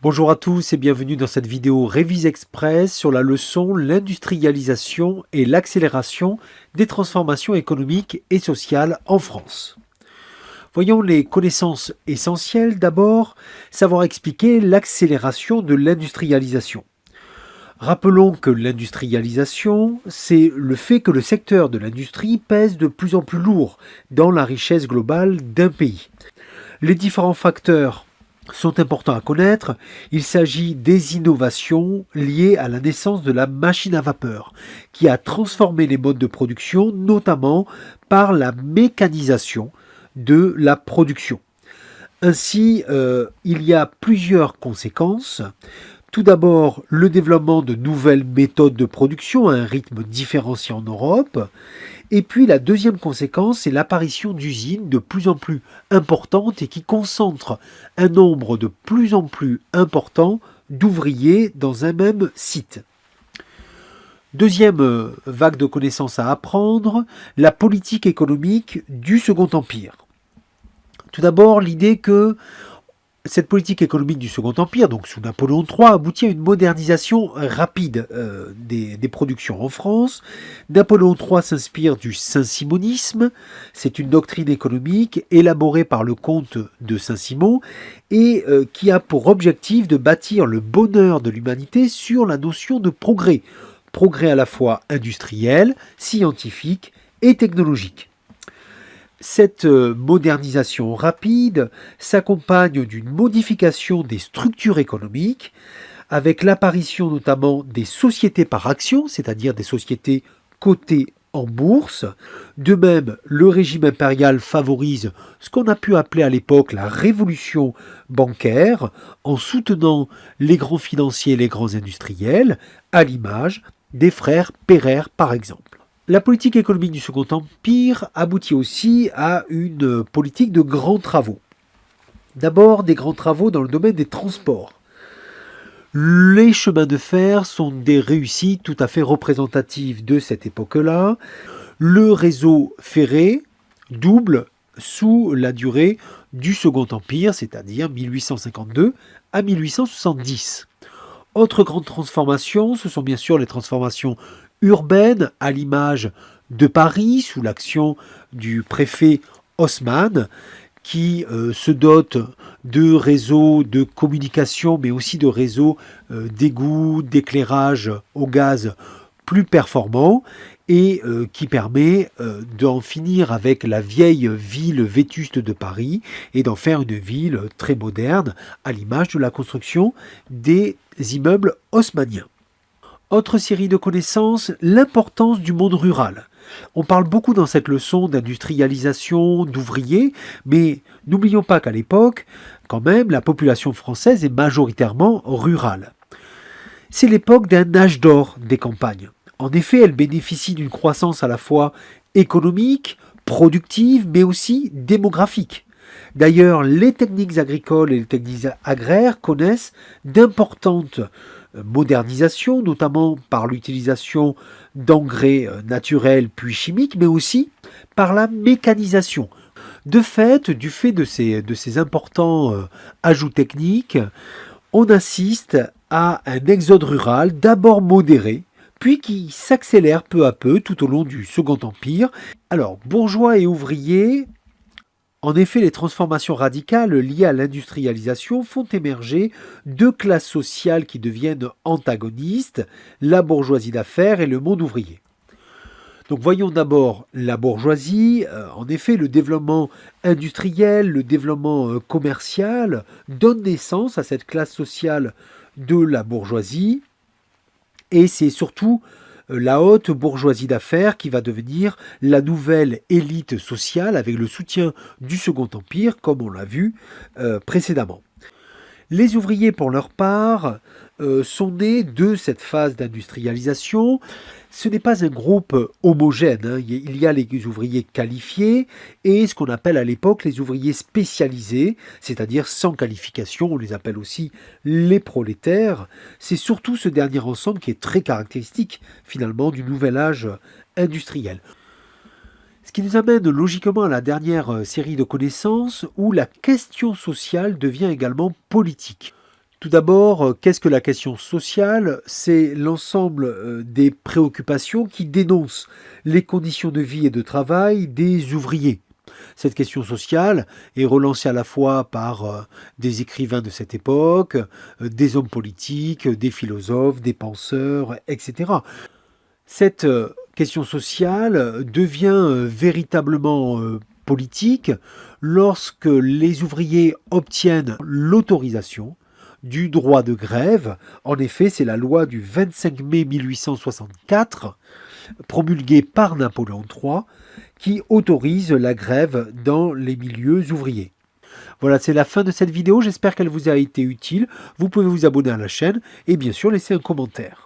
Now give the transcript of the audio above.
Bonjour à tous et bienvenue dans cette vidéo Révise Express sur la leçon l'industrialisation et l'accélération des transformations économiques et sociales en France. Voyons les connaissances essentielles d'abord, savoir expliquer l'accélération de l'industrialisation. Rappelons que l'industrialisation, c'est le fait que le secteur de l'industrie pèse de plus en plus lourd dans la richesse globale d'un pays. Les différents facteurs sont importants à connaître. Il s'agit des innovations liées à la naissance de la machine à vapeur, qui a transformé les modes de production, notamment par la mécanisation de la production. Ainsi, il y a plusieurs conséquences. Tout d'abord, le développement de nouvelles méthodes de production à un rythme différencié en Europe. Et puis la deuxième conséquence, c'est l'apparition d'usines de plus en plus importantes et qui concentrent un nombre de plus en plus important d'ouvriers dans un même site. Deuxième vague de connaissances à apprendre, la politique économique du Second Empire. Tout d'abord, l'idée que cette politique économique du Second Empire, donc sous Napoléon III, aboutit à une modernisation rapide des productions en France. Napoléon III s'inspire du saint-simonisme. C'est une doctrine économique élaborée par le comte de Saint-Simon et qui a pour objectif de bâtir le bonheur de l'humanité sur la notion de progrès. Progrès à la fois industriel, scientifique et technologique. Cette modernisation rapide s'accompagne d'une modification des structures économiques, avec l'apparition notamment des sociétés par action, c'est-à-dire des sociétés cotées en bourse. De même, le régime impérial favorise ce qu'on a pu appeler à l'époque la révolution bancaire, en soutenant les grands financiers et les grands industriels, à l'image des frères Pereire par exemple. La politique économique du Second Empire aboutit aussi à une politique de grands travaux. D'abord, des grands travaux dans le domaine des transports. Les chemins de fer sont des réussites tout à fait représentatives de cette époque-là. Le réseau ferré double sous la durée du Second Empire, c'est-à-dire 1852 à 1870. Autre grande transformation, ce sont bien sûr les transformations urbaine à l'image de Paris sous l'action du préfet Haussmann qui se dote de réseaux de communication mais aussi de réseaux d'égouts, d'éclairage au gaz plus performants et qui permet d'en finir avec la vieille ville vétuste de Paris et d'en faire une ville très moderne à l'image de la construction des immeubles haussmanniens. Autre série de connaissances, l'importance du monde rural. On parle beaucoup dans cette leçon d'industrialisation, d'ouvriers, mais n'oublions pas qu'à l'époque, quand même, la population française est majoritairement rurale. C'est l'époque d'un âge d'or des campagnes. En effet, elle bénéficie d'une croissance à la fois économique, productive, mais aussi démographique. D'ailleurs, les techniques agricoles et les techniques agraires connaissent d'importantes modernisation, notamment par l'utilisation d'engrais naturels puis chimiques, mais aussi par la mécanisation. Du fait de ces importants ajouts techniques, on assiste à un exode rural d'abord modéré, puis qui s'accélère peu à peu tout au long du Second Empire. Alors, bourgeois et ouvriers. En effet, les transformations radicales liées à l'industrialisation font émerger deux classes sociales qui deviennent antagonistes, la bourgeoisie d'affaires et le monde ouvrier. Donc voyons d'abord la bourgeoisie. En effet, le développement industriel, le développement commercial donne naissance à cette classe sociale de la bourgeoisie et c'est surtout la haute bourgeoisie d'affaires qui va devenir la nouvelle élite sociale avec le soutien du Second Empire, comme on l'a vu précédemment. Les ouvriers, pour leur part, sont nés de cette phase d'industrialisation. Ce n'est pas un groupe homogène, hein. Il y a les ouvriers qualifiés et ce qu'on appelle à l'époque les ouvriers spécialisés, c'est-à-dire sans qualification, on les appelle aussi les prolétaires. C'est surtout ce dernier ensemble qui est très caractéristique finalement du nouvel âge industriel. Ce qui nous amène logiquement à la dernière série de connaissances où la question sociale devient également politique. Tout d'abord, qu'est-ce que la question sociale? C'est l'ensemble des préoccupations qui dénoncent les conditions de vie et de travail des ouvriers. Cette question sociale est relancée à la fois par des écrivains de cette époque, des hommes politiques, des philosophes, des penseurs, etc. Cette question sociale devient véritablement politique lorsque les ouvriers obtiennent l'autorisation du droit de grève. En effet, c'est la loi du 25 mai 1864, promulguée par Napoléon III, qui autorise la grève dans les milieux ouvriers. Voilà, c'est la fin de cette vidéo, j'espère qu'elle vous a été utile. Vous pouvez vous abonner à la chaîne et bien sûr laisser un commentaire.